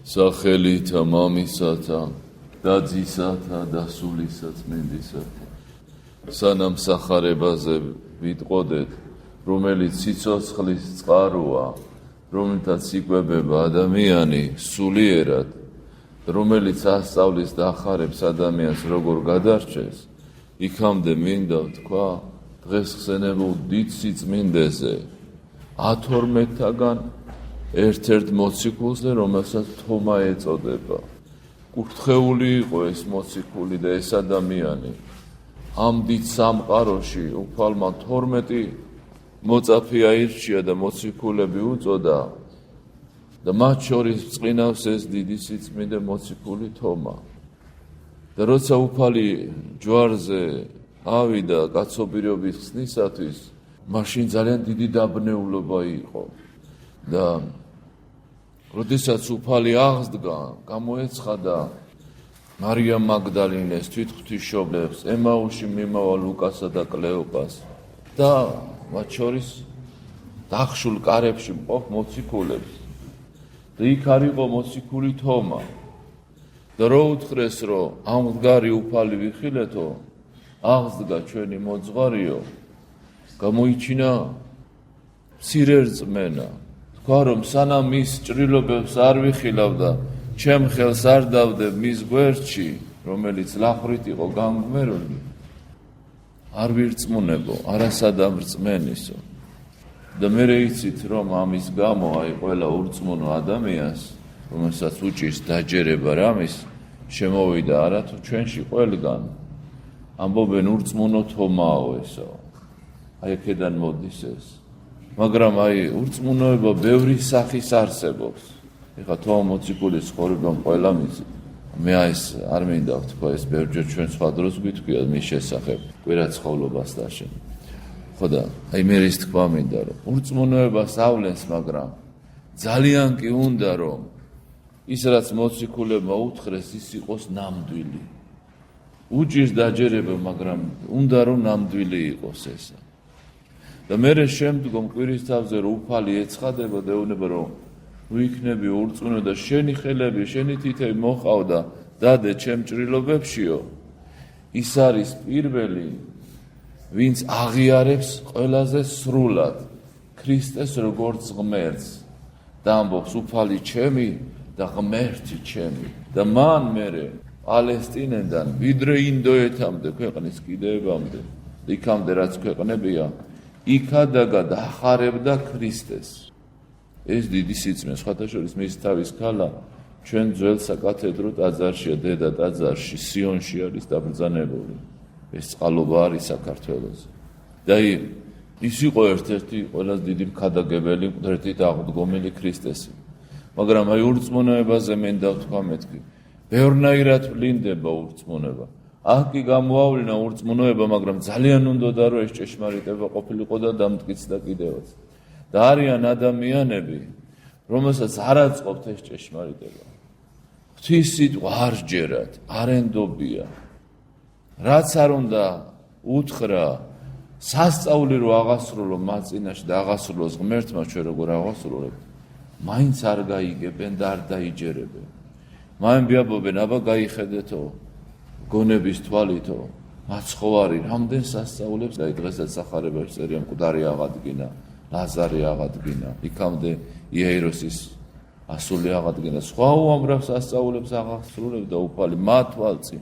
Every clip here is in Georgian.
სახელითა მამისათა და ძისათა და სულისა წმინდისათა. სანამ სახარებაზე ვიტყოდეთ, რომელიც სიცოცხლის წყაროა, რომელთაც იკვებება ადამიანი სულიერად, რომელიც ასწავლის და ახარებს ადამიანს როგორ გადარჩეს, იქამდე მინდა ვთქვა დღეს ხსენებულ დიდ სიწმინდეზე 12-თაგან ერთ-ერთ მოციქულზე, რომელსაც თომა ეწოდება. კურთხეული იყო ეს მოციქული და ეს ადამიანი. ამ დიდ სამყაროში უფალმა 12 მოწაფე აირჩია და მოციქულები უწოდა და მათ შორის წყინავს ეს დიდი სიწმინდე მოციქული თომა. და როცა უფალი ჯვარზე ავიდა კაცობრიობის ხსნისათვის, მაშინ ძალიან დიდი დაბნეულობა იყო და როდესაც უფალი აღსდგა, გამოეცხადა მარიამ მაგდალინეს, თვითღვთისმშობლებს, ემაუსში მიმავალ ლუკასა და კლეოპას და მათ შორის დახშულ კარებში მყოფ მოციქულებს. და იქ არ იყო მოციქული თომა. და რო უთხრეს, რომ ამ მდგარი უფალი ვიხილეთო, აღსდგა ჩვენი მოძღვარიო, გამოიჩინა მცირე რწმენა. თქვა, რომ სანამ მის ჭრილობებს არ ვიხილავ და ჩემ ხელს არ დავდებ მის გვერდში, რომელიც ლახრით იყო განგმერული, არ ვირწმუნებო, არასადამ რწმენისო. და მერე იცით, რომ ამის გამო ყველა ურწმუნო ადამიანს, რომელსაც უჭირს დაჯერება რამის, შემოვიდა არათუ ჩვენში ყველგან. ამბობენ ურწმუნო თომაო ესო. აქედან მოდის ეს. მაგრამ ურწმუნოება ბევრი სახის არსებობს. ეხლა თომა მოციქულის ცხოვრებამ ყველა მიცით. მე ეს არ მინდა ვთქვა, ეს ბევრჯერ ჩვენ სხვა დროს გვიტყვია მის შესახებ, კვირაცხოვლობასთან. ხო და მე ის თქვა მინდა, რომ ურწმუნოებას ავლენს, მაგრამ ძალიან კი უნდა, რომ ის რაც მოციქულებმა უთხრეს, ის იყოს ნამდვილი. უჭირს დაჯერება, მაგრამ უნდა რომ ნამდვილი იყოს ესა. და მერე შემდგომ კვირის თავზე რომ უფალი ეცხადება და ეუბნება, რომ ნუ იქნები ურწმუნო და შენი ხელები, შენი თითები მოყავდა დადე ჩემ ჭრილობებშიო. ის არის პირველი, ვინც აღიარებს ყველაზე სრულად ქრისტეს როგორც ღმერთს და ამბობს უფალი ჩემი და ღმერთი ჩემი. და მან მერე პალესტინიდან ვიდრე ინდოეთამდე, ქვეყნის კიდევამდე, იქამდე რაც ქვეყნებია, იქადაგა და ახარებდა ქრისტეს. ეს დიდი სიწმინდე, სხვათა შორის მის თავის ქალა ჩვენ ძველ საკათედრო ტაძარშია, დედა ტაძარში, სიონში არის დაბრძანებული. ეს წყალობა არის საქართველოზე. და ის იყო ერთ-ერთი ყველაზე დიდი მქადაგებელი, ერთ-ერთი აღდგომილი ქრისტესი. მაგრამ ურწმუნოებაზე მინდა ვთქვა მეთქი. ბევრნაირად ვლინდება ურწმუნება. აქ კი გამოავლინა ურწმუნოება, მაგრამ ძალიან უნდოდა, რომ ეს ჭეშმარიტება ყოფილიყო და დამტკიცდა კიდევაც. და არიან ადამიანები, რომელსაც არ აწყობთ ეს ჭეშმარიტება. ღვთის სიტყვა არ სჯერათ, არ ენდობია. რაც არ უნდა უთხრა, სასწაული რო აღასრულო მათ წინაშე და აღასრულოს ღმერთმა, ჩვენ როგორ ავასრულებთ, მაინც არ გაიგებენ და არ დაიჯერებენ. მაინც ბიაბობენ, აბა გაიხედეთო, გონების თვალითო, მაცხოვარი რამდენ სასწაულებს და დღესაც სახარებაში წერია მკვდარი აღადგინა, ლაზარე აღადგინა, იქამდე იაიროსის ასული აღადგინა, სხვა უამრავ სასწაულებს აღასრულებდა უფალი მათ თვალწინ.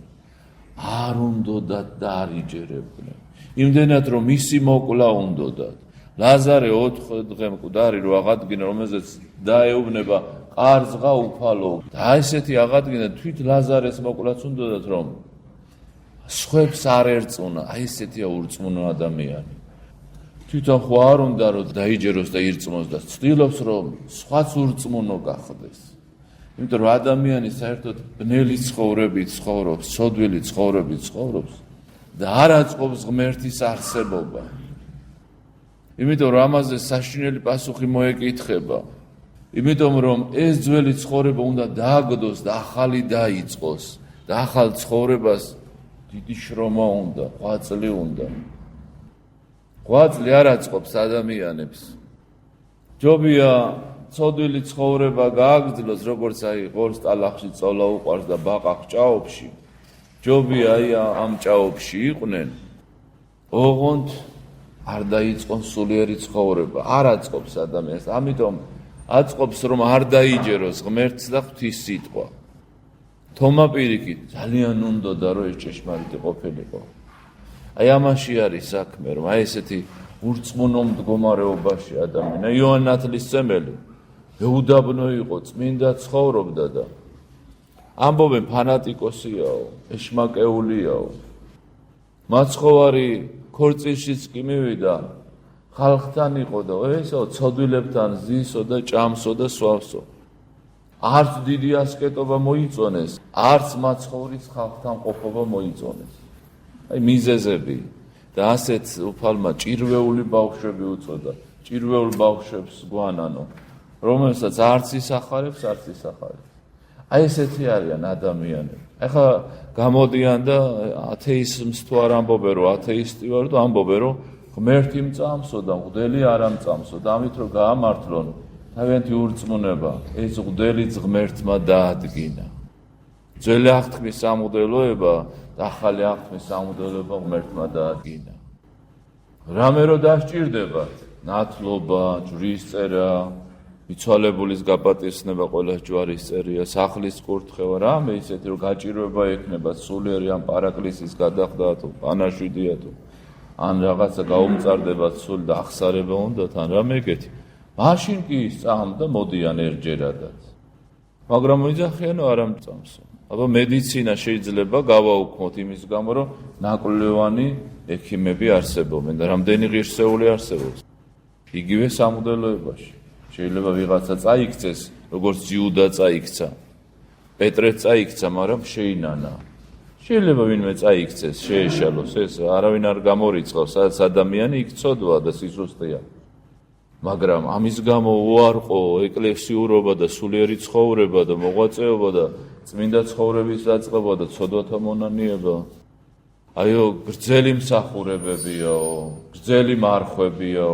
არ უნდოდათ და არ იჯერებდნენ. იმდენად რომ მისი მოკლა უნდოდათ. ლაზარე 4 დღე მკვდარი რო აღადგინა, რომელზეც დაეუბნება ყარზღა უფალო. და ესეთი აღადგინა თვით ლაზარეს მოკვლაც უნდოდათ, რომ სხვებს არ ერწუნა. ესეთია ურწმუნო ადამიანი. თვითონ ხო არ უნდა რომ დაიჯეროს და ირწმუნოს და ცდილობს რომ სხვაც ურწმუნო გახდეს. იმიტომ რომ ადამიანი საერთოდ ბნელი ცხოვრებით ცხოვრობს, სოდვილი ცხოვრებით ცხოვრობს და არ აწყობს ღმერთის არსებობა. იმიტომ რომ ამაზე საშინელი პასუხი მოეკითხება. იმიტომ რომ ეს ძველი ცხოვრება უნდა დააგდოს და ახალი დაიწყოს და ახალ ცხოვრებას დიდი შრომა უნდა, ღვაწლი უნდა. ღვაწლი არ აწყობს ადამიანებს. ჯობია ცოდვილი ცხოვრება გააგრძელოს, როგორც აი ყორსტალახში წოლა უყარს და ბაყაყ ჭაობში. ჯობია აი ამ ჭაობში იყვნენ. ოღონდ არ დაიწყონ სულიერი ცხოვრება, არ აწყობს ადამიანს. ამიტომ აწყობს რომ არ დაიჯეროს ღმერთს და ღვთის სიტყვა. თომა პირიქით ძალიან უნდოდა რომ ეს ჭეშმარიტი ყოფილიყო. აი ამაში არის საქმე, რომ აი ესეთი ურწმუნო მდგომარეობაში ადამიანი, იოანე ნათლისმცემელი უდაბნო იყო, წმინდა ცხოვრობდა და ამბობენ ფანატიკოსიაო, ეშმაკეულიაო. მაცხოვარი ქორწილშიც კი მივიდა, ხალხთან იყო და ესო ცოდვილებთან ზისო და ჭამსო და სვავსო. არც დიდი ასკეტობა მოიწონეს, არც მაცხოვრის ხალხთან ყოფობა მოიწონეს. აი მიზეზები და ასეთ უფალმა ჭირვეული ბავშვები უწოდა. ჭირვეულ ბავშვებს გვანანო, რომელსაც არც ისახარებს, არც ისახარებს. აი ესეთი არიან ადამიანები. ეხლა გამოდიან და ათეიზმს თუ არ ამბობენ, რომ ათეისტი ვარ და ამბობენ, რომ ღმერთი მწამსო და მღვდელი არ ამწამსო და ამით რომ გაამართლონ თავიანთი ურწმუნება, ეს მღვდელიც ღმერთმა დაადგინა. ძველი აღთქმის სამღვდელოება და ახალი აღთქმის სამღვდელოება ღმერთმა დაადგინა. რამე რო დასჭირდებათ, ნათლობა, ჯვრისწერა, მიცვალებულის გაპატისცნება ყველა ჯვარის წერია, სახლის კურთხევა, რამე ისეთი რომ გაჭირვება ექნება სულიერი ამ პარაკლისის გადახდა თუ პანაშვიდია თუ ან რაღაცა გაუმწარდებათ სული და ახსარება უნდათ ან რამე ეგეთი. მაშინ კი სწამ და მოდიან ერჯერადაც. მაგრამ მოიძახიანო არ ამწამსო. აბა მედიცინა შეიძლება გავაუქმოთ იმის გამო, რომ ნაკვლევანი ექიმები არსებობენ და რამდენი ღირსეული არსებობს. იგივე სამღვდელოებაში. შეიძლება ვიღაცა წაიქცეს, როგორც იუდა წაიქცა. პეტრე წაიქცა, მაგრამ შეინანა. შეიძლება ვინმე წაიქცეს, შეეშალოს, ეს არავინ არ გამორიცხავს, სადაც ადამიანი იქ ცოდვა და სიზუსტეა. მაგრამ ამის გამო უარყო ეკლესიურობა და სულიერი ცხოვრება და მოღვაწეობა და წმინდა ცხოვრების დაწყება და ცოდვათა მონანიება. აიო, გრძელი მსახურებებიო, გრძელი მარხვებიო.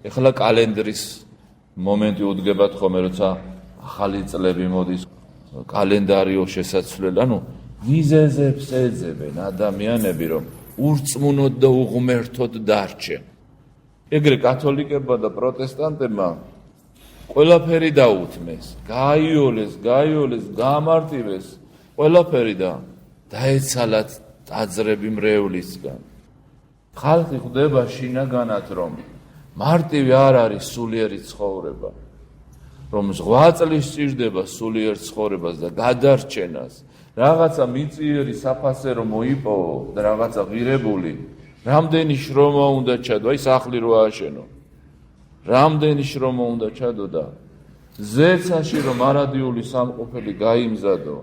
ეხლა კალენდრის მომენტი უდგებათ ხოლმე, როცა ახალი წლები მოდის, კალენდარიო შესაძლებელი. ანუ მიზეზებს ეძებენ ადამიანები, რომ ურწმუნოდ და უღმერთოდ დარჩენ. ეგრე კათოლიკებმა და პროტესტანტებმა ყველაფერი დაუთმეს, გაიოლეს, გაამარტივეს, ყველაფერი და დაეცალათ ტაძრები მრევლისგან. ხალხი ხვდება შინაგანად, რომ მარტივი არ არის სულიერი ცხოვრება, რომ ზღვა წლის სჭირდება სულიერ ცხოვრებას და გადარჩენას, რაღაცა მიწიერი საფასერო მოიპოვო და რაღაცა ღირებული, რამდენი შრომა უნდა ჩადო, აი სახლი რო ააშენო, რამდენი შრომა უნდა ჩადო და ზეცაში რომ არადიული სამყოფელი გაიმზადო,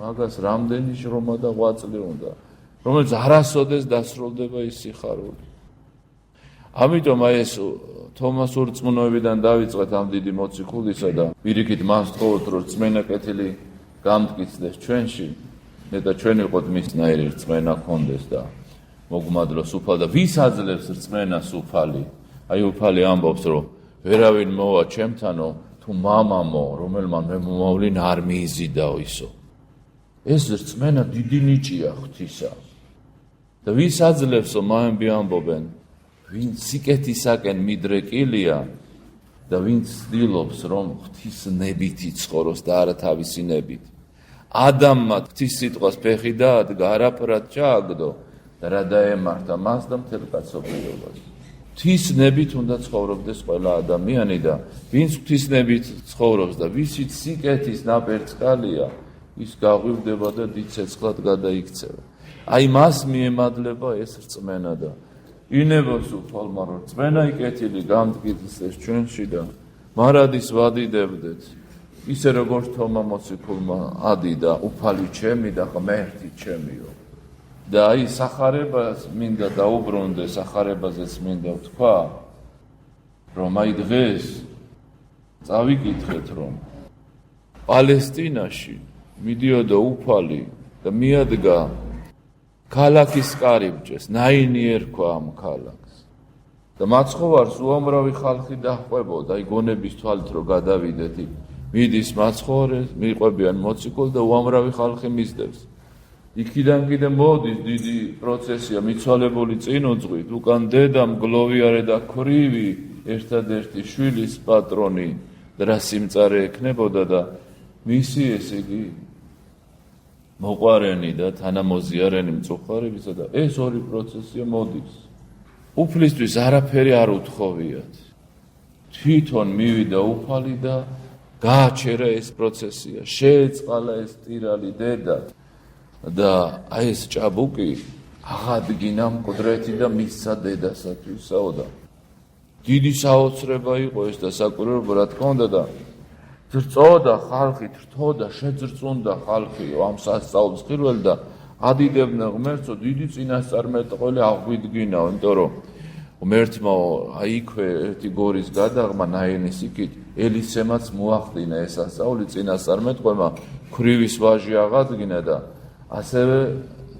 მაგას რამდენი შრომა და ღვაწლი უნდა, რომელიც არასოდეს დასრულდება ის სიხარული. ამიტომ აი ეს თომას ურწმუნოებიდან დავიწყეთ ამ დიდი მოციქულისა და პირიქით მას თხოვოთ, რომ რწმენა კეთილი გამტკიცდეს ჩვენში და ჩვენ ვიყოთ მისნაირი რწმენა გქონდეს და მოგმადლოს უფალ და ვის აძლევს რწმენას უფალი. აი უფალი ამბობს, რომ ვერავინ მოვა ჩემთანო თუ მამამო, რომელმან მე მომავლინ არ მიიზიდაო ისო. ეს რწმენა დიდი ნიჭია ღვთისა. და ვის აძლევსო, მაემბი ამბობენ, ვინც სიკეთისაკენ მიდრეკილია და ვინც ცდილობს, რომ ღვთის ნებით იცხოვროს და არა თავისი ნებით. ადამმა ღვთის სიტყვას ფეხი დაადგა, არაფრად ჩააგდო და რა დაემართა მას და მთელ კაცობრიობას. ღვთის ნებით უნდა ცხოვრობდეს ყველა ადამიანი და ვინც ღვთის ნებით ცხოვრობს და ვისიც სიკეთის ნაპერწკალია, ის გაღვივდება და დიდ ცეცხლად გადაიქცევა. აი მას მიემადლება ეს რწმენა და ინებოს უფალმა, რომ რწმენა კეთილი გამტკიცდეს ჩვენში და მარადის ვადიდებდეთ, ისე როგორც თომა მოციქულმა ადიდა, უფალი ჩემი და ღმერთი ჩემიო. და აი სახარებას მინდა დაუბრუნდეს, სახარებაზეც მინდა ვთქვა, რომ აი დღეს წავიკითხეთ, რომ პალესტინაში მიდიოდა უფალი და მიადგა ქალაქის კარიბჭეს, ნაინი ერქვა ამ ქალაქს. და მაცხოვარს უამრავი ხალხი დაჰყვებოდა, აი გონების თვალით რომ გადავიდეთ იქ. მიდის მაცხოვარი, მიყვებიან მოციქულს და უამრავი ხალხი მისდევს. იქიდან კიდე მოდის დიდი პროცესია მიცვალებული წინ უძღვით, უკან დედა მგლოვიარე და ქვრივი ერთადერთი შვილის პატრონი დრასიმწარე ექნებოდა და მისი ესე იგი მოყვარენი და თანამოზიარენი მწუხარებისა და ეს ორი პროცესია მოდის. უფლისთვის არაფერი არ უთხოვიათ. თვითონ მივიდა უფალი და გააჩერა ეს პროცესია, შეეწყალა ეს ტირალი დედა და აი ეს ჭაბუკი აღადგინა მკვდრეთი და მისცა დედასათვისაო და დიდი საოცრება იყო ეს და საკვირველობა რა თქმა უნდა და ძრწოდა ხალხი, თრთოდა, შეძრწუნდა ხალხი ამ სასწაულს ხირველი და ადიდებდნენ ღმერთსო დიდი წინასწარმეტყველი აღვიდგინაო, იმიტომ რომ ღმერთმა აი იქვე ერთი გორის გადაღმა ნაენის იქით ელისემაც მოახდინა ეს სასწაული წინასწარმეტყველმა ქვრივის ვაჟი აღადგინა და ასევე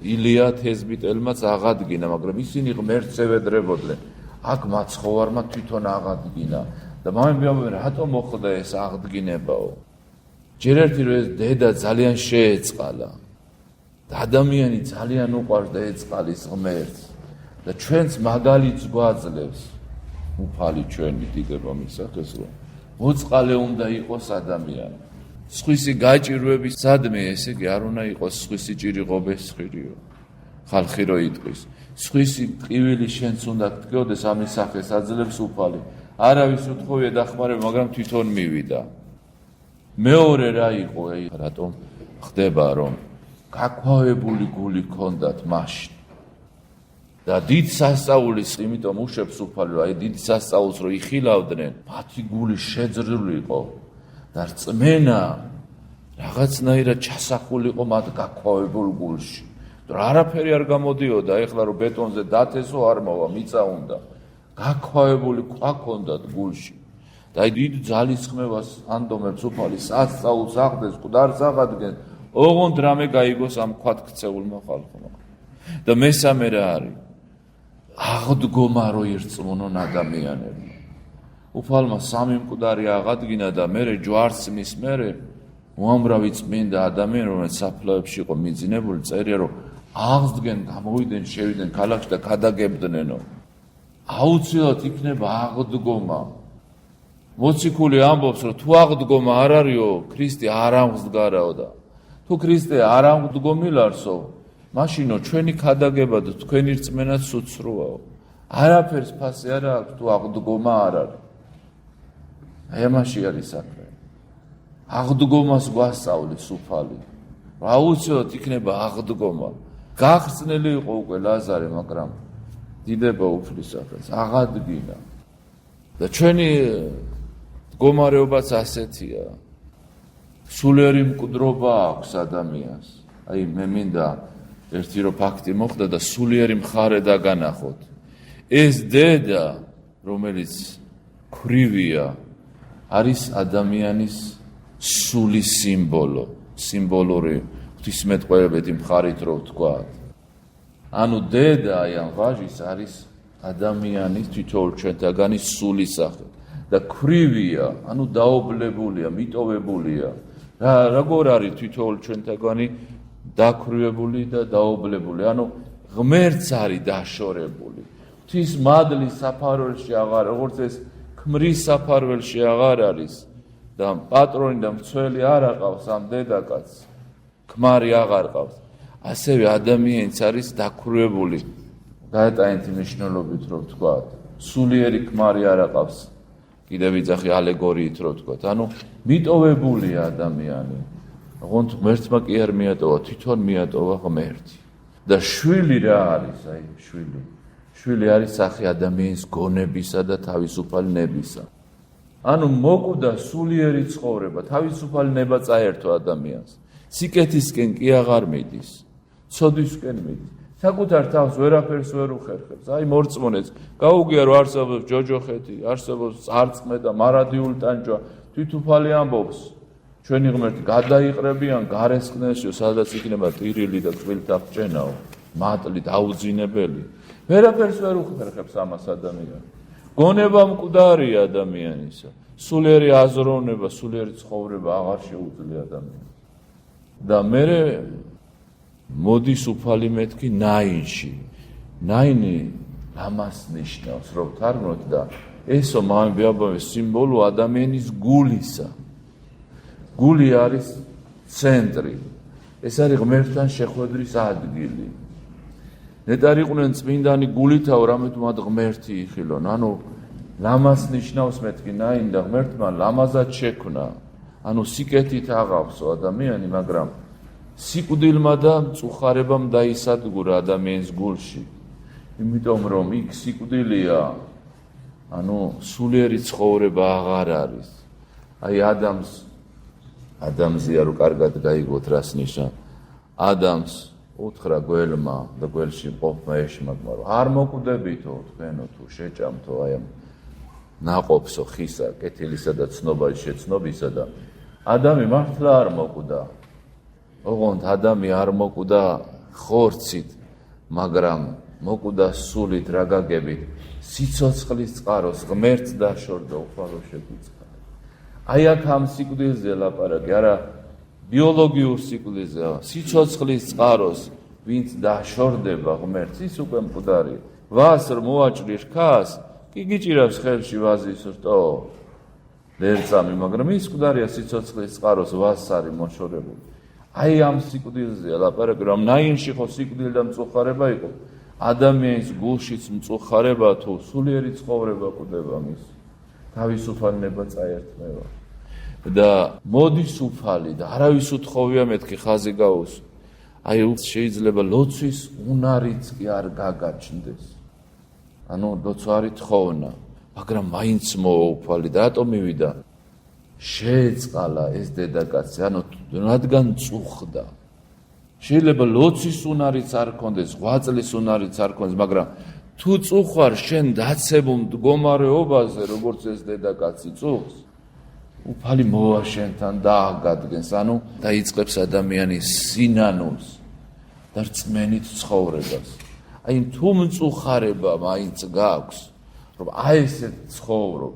ილია თეზბიტელმაც აღადგინა, მაგრამ ისინი ღმერთს ევედრებოდნენ. აქ მაცხოვარმა თვითონ აღადგინა და მამებიამბობენ რატომ მოხდა ეს აღდგინებაო? ჯერ ერთი რომ ეს დედა ძალიან შეეწყალა და ადამიანი ძალიან უყვარს და ეწყალის ღმერთს და ჩვენც მაგალითს გვაძლევს უფალი ჩვენი დიდება მისახეს რომ მოწყალე უნდა იყოს ადამიანი. სხვისი გაჭირვების სადმე ესე იგი არ უნდა იყოს სხვისი ჭირი ღობეს ხირიო. ხალხი რო იტყვის სხვისი ტყივილი შენც უნდა გტკიოდეს ამის სახეს აძლევს უფალი. არავის უთხოვია დახმარება, მაგრამ თვითონ მივიდა. მეორე რა იყო, აი რატომ ხდება რომ გაქვავებული გული ჰქონდათ მაშინ. და დიდ სასწაულის, იმიტომ უშვებს უფალი, რომ აი დიდ სასწაულს რო იხილავდნენ, მათი გული შეძრულიყო და რწმენა რაღაცნაირად ჩასახულიყო მათ გაქვავებულ გულში. და არაფერი არ გამოდიოდა, ეხლა რომ ბეტონზე დათესო არ მოვა, მიწა უნდა. გაქვავებული ყვა ჰქონდათ გულში. და აი დიდ ძალისხმევას ანდომებს უფალი, სასწაულს აღდეს, მკვდარს აღადგენს, ოღონდ რამე გაიგოს ამ ქვად ქცეულმა ხალხმა. და მესამე რა არის? აღდგომა რო ირწმუნონ ადამიანები. უფალმა სამი მკვდარი აღადგინა და მერე ჯვარს მის მერე უამრავი წმინდა ადამიანი, რომელიც საფლავებში იყო მიძინებული, წერია რომ აღდგენ, გამოვიდნენ, შევიდნენ ქალაქში და გადაგებდნენო. აუცილებლად იქნება აღდგომა. მოციქული ამბობს, რომ თუ აღდგომა არ არისო, ქრისტე არ აღდგარაო და თუ ქრისტე არ აღდგომილარსო, მაშინო ჩვენი ქადაგება და თქვენი რწმენაც უცრუაო. არაფერს ფასი არ აქვს, თუ აღდგომა არ არის. აი ამაში არის საქმე. აღდგომას გვასწავლის უფალი. აუცილებლად იქნება აღდგომა. გახსნილი იყო უკვე ლაზარე, მაგრამ დიდება უფლის სახელს აღადგინა. და ჩვენი მდგომარეობაც ასეთია. სულიერი მკვდრობა აქვს ადამიანს. აი მე მინდა ერთი რო ფაქტი მოხდა და სულიერი მხარე დაგანახოთ. ეს დედა, რომელიც ქვრივია, არის ადამიანის სულის სიმბოლო, სიმბოლური ღვთისმეტყველებითი მხარით რო ვთქვათ. ანუ დედა აი ამ ვაჟის არის ადამიანის თითოეულ ჩვენთაგანი სულის სახე და ქვრივია, ანუ დაობლებულია, მიტოვებულია. როგორ არის თითოეულ ჩვენთაგანი დაქვრივებული და დაობლებული, ანუ ღმერთს არის დაშორებული. ღვთის მადლის საფარველში აღარ, როგორც ეს ქმრის საფარველში აღარ არის და პატრონი და მცველი არ აყავს ამ დედაკაცს, ქმარი აღარ ყავს. ასევე ადამიანიც არის დაქვრივებული გაეტანითი მნიშვნელობით რო ვთქვათ. სულიერი ქმარი არ აყავს, კიდევ ვიძახი ალეგორიით რო ვთქვათ. ანუ მიტოვებულია ადამიანი. ოღონდ ღმერთმა კი არ მიატოვა, თვითონ მიატოვა ღმერთი. და შვილი რა არის, აი შვილი. შვილი არის სახე ადამიანის გონებისა და თავისუფალი ნებისა. ანუ მოკვდა სულიერი ცხოვრება, თავისუფალი ნება წაერთო ადამიანს. სიკეთისკენ კი აღარ მიდის, ცოდვისკენ მიდის. საკუთარ თავს ვერაფერს ვერ უხერხებს. აი მორწმუნეც გაუგია რომ არსებობს ჯოჯოხეთი, არსებობს წარწმე და მარადიულ ტანჯვა, თვითუფალი ამბობს. ჩვენი ღმერთი გადაიყრებიან გარესკნელში, სადაც იქნება ტირილი და წყვილთა ბრჭენაო, მატლი დაუძინებელი. ვერაფერს ვერ უხერხებს ამას ადამიანი. გონება მკვდარია ადამიანისა. სულიერი აზროვნება, სულიერი ცხოვრება აღარ შეუძლია ადამიანს. და მე მოდის უფალი მეთქი ნაინში. ნაინი ამას ნიშნავს, რომ თარგმნოთ და ესო მამებიაბავე სიმბოლო ადამიანის გულისა. გული არის ცენტრი. ეს არის ღმერთთან შეხვედრის ადგილი. ნეტარიყვნენ წმინდანი გულითავ რამეთ მათ ღმერთი იხილონ. ანუ ლამას ნიშნავს მეთქი ნაინ და ღმერთმა ლამაზად შექმნა. ანუ სიკეთით აღავსო ადამიანი, მაგრამ სიკვდილმა და მწუხარებამ დაისადგურა ადამიანის გულში. იმიტომ რომ იქ სიკვდილია, ანუ სულიერი ცხოვრება აღარ არის. აი ადამზია რო კარგად გაიგოთ რას ნიშნავს. ადამს უთხრა გველმა და გველში ყოფმა ეშმაკმა, რომ არ მოკვდებითო თქვენო თუ შეჭამთო აი ამ ნაყოფსო ხისა, კეთილისა და ცნობარის შეცნობისა და ადამი მართლა არ მოკვდა. ოღონდ ადამი არ მოკვდა ხორცით, მაგრამ მოკვდა სულით, რა გაგებით, სიცოცხლის წყაროს ღმერთს დაშორდა უფალო შეგვიწყდა. აი აქ ამ სიკვდილზე ლაპარაკი, არა ბიოლოგიურ სიკვდილზე, სიცოცხლის წყაროს, ვინც დაშორდება ღმერთს, ის უკვე მკვდარი. ვას რომ მოაჭრი რქას, კი გიჭირავს ხელში ვაზის რტო. ლერწამი, მაგრამ ის მკვდარია სიცოცხლის წყაროს ვას არის მოშორებული. აი ამ სიკვდილზეა ლაპარაკი, რომ ნაინში ხო სიკვდილი და მწუხარება იყო. ადამიანის გულშიც მწუხარება თუ სულიერი ცხოვრება კვდება მის. თავისუფალება წაერთმევა. და მოდის უფალი და არავის უთხოვია მეთქი ხაზი გაუს. აი შეიძლება ლოცვის უნარიც კი არ გაგაჩნდეს. ანუ ლოცვა არ ითხოვნა, მაგრამ მაინც მოვა უფალი და რატომ მივიდა? შეეწყალა ეს დედაკაცი, ანუ რადგან წუხდა. შეიძლება ლოცვის უნარიც არ ქონდეს, 8 წლის უნარიც არ ქონდეს, მაგრამ თუ წუხარ შენ დაცებულ მდგომარეობაზე, როგორც ეს დედაკაცი წუხს, უფალი მოვა შენთან და აღგადგენს, ანუ დაიწყებს ადამიანის სინანულს და რწმენით ცხოვრებას. აი თუ მწუხარება მაინც გაქვს, რომ აი ესე ცხოვრობ,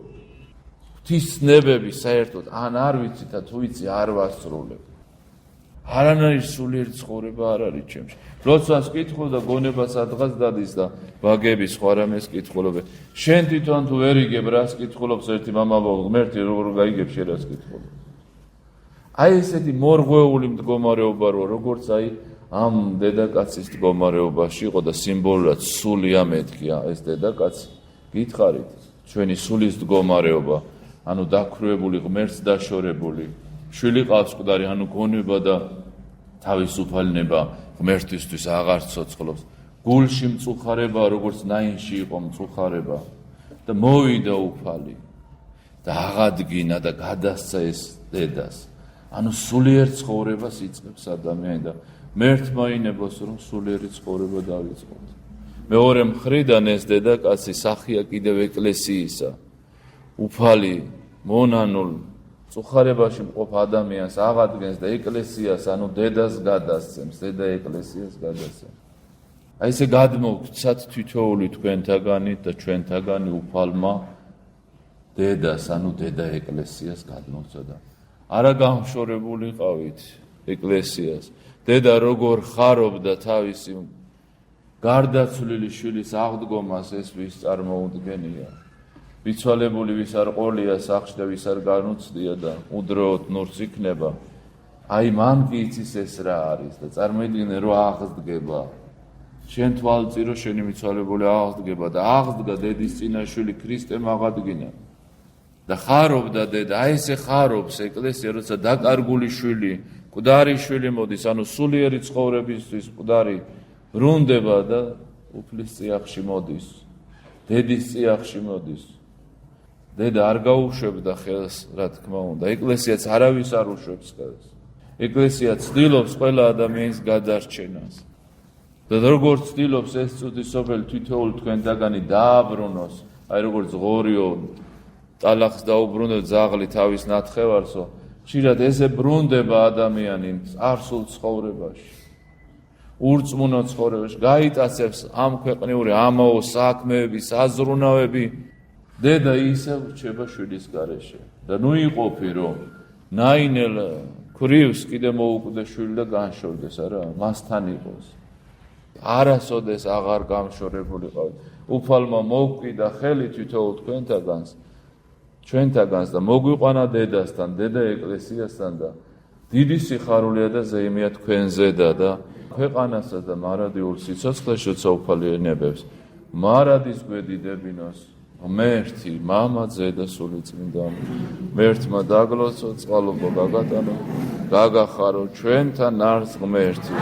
ღვთისნებები საერთოდ ან არ ვიცი და თუ ვიცი არ ვასრულებ. არანაირი სულიერი ცხოვრება არ არის ჩემში. როდესაც კითხულ და გონება სადღაც დადის და ვაგები სხვა რამეს კითხულობენ. შენ თვითონ თუ ვერ იგებ რას კითხულობს ერთი მამაბო ღმერთი როგორ გაიგებ შენ რას კითხულობს. აი ესეთი მორღვეული მდგომარეობა რო როგორც აი ამ დედაკაცის მდგომარეობაში იყო და სიმბოლურად სული ამეთქია ეს დედაკაცი. გითხარით ჩვენი სულის მდგომარეობა, ანუ დაქრუებული ღმერთს დაშორებული. შვილი ყავს მკვდარი, ანუ გონება და თავისუფალება ღმერთისთვის აღარ ცოცხლობს. გულში მწუხარება, როგორც ნაინში იყო მწუხარება და მოვიდა უფალი და აღადგინა და გადასცა ეს დედას. ანუ სულიერ ცხოვრებას იწყებს ადამიანი და მერთმა ინებოს რომ სულიერი ცხოვრება დავიწყოთ. მეორე მხრიდან ეს დედაკაცი სახია კიდევ ეკლესიისა. უფალი მონანულ მწუხარებაში მყოფ ადამიანს აღადგენს და ეკლესიას, ანუ დედას გადასცემს, დედა ეკლესიას გადასცემს. აი ესე გადმოგცათ თითოეული თქვენთაგანი და ჩვენთაგანი უფალმა დედას, ანუ დედა ეკლესიას გადმოგცა და არა გამშორებულიყავით ეკლესიას. დედა როგორ ხარობდა თავისი გარდაცვლილი შვილის აღდგომას, ეს ვის წარმოუდგენია. ვიცვალებული ვის არ ყოლია სახში და ვის არ განუცდია და უდროოდ ნურს იქნება. აი მან კი იცის ეს რა არის და წარმოიდგინე რომ აღდგება. შენ თვალწირო შენი მიცვალებული აღდგება და აღდგა დედის წინაშვილი ქრისტემ აღადგინა. და ხარობდა დედა, აი ესე ხარობს ეკლესია, როცა დაკარგული შვილი, მკვდარი შვილი მოდის, ანუ სულიერი ცხოვრებისთვის მკვდარი ბრუნდება და უფლის წიაღში მოდის. დედის წიაღში მოდის. დედა არ გაუშვებდა ხელს, რა თქმა უნდა. ეკლესიაც არავის არ უშვებს ხელს. ეკლესია ცდილობს ყველა ადამიანის გადარჩენას. და როგორც ცდილობს ეს წუთი სოფელი თითოეულ თქვენთაგანი დააბრუნოს, აი როგორც ღორიო ტალახს დაუბრუნებს ძაღლი თავის ნათხევარსო, ხშირად ესე ბრუნდება ადამიანი წარსულ ცხოვრებაში. ურწმუნო ცხოვრებაში გაიტაცებს ამ ქვეყნიური ამაო საქმეები, საზრუნავები დედა ისევ რჩება შვილის გარეშე და ნუ იყოფი რომ ნაინელ ქრივს კიდე მოუკვდეს შვილი და განშორდეს არა მასთან იყოს არასოდეს აღარ გამშორებულიყავით უფალმა მოვკვიდა ხელი თვითოულ ჩვენთაგანს და მოგვიყვანა დედასთან დედა ეკლესიასთან და დიდი სიხარულია და ზეიმია თქვენზედა და ქვეყანასა და მარადიულ სიცოცხლეს შოცა უფალი ენებებს მარადის გვედიდებინოს ღმერთი მამა ძედა სული წმინდა ღმერთმა დაგლოცო წყალობო გაგატანო გაგახარო ჩვენთან არს ღმერთი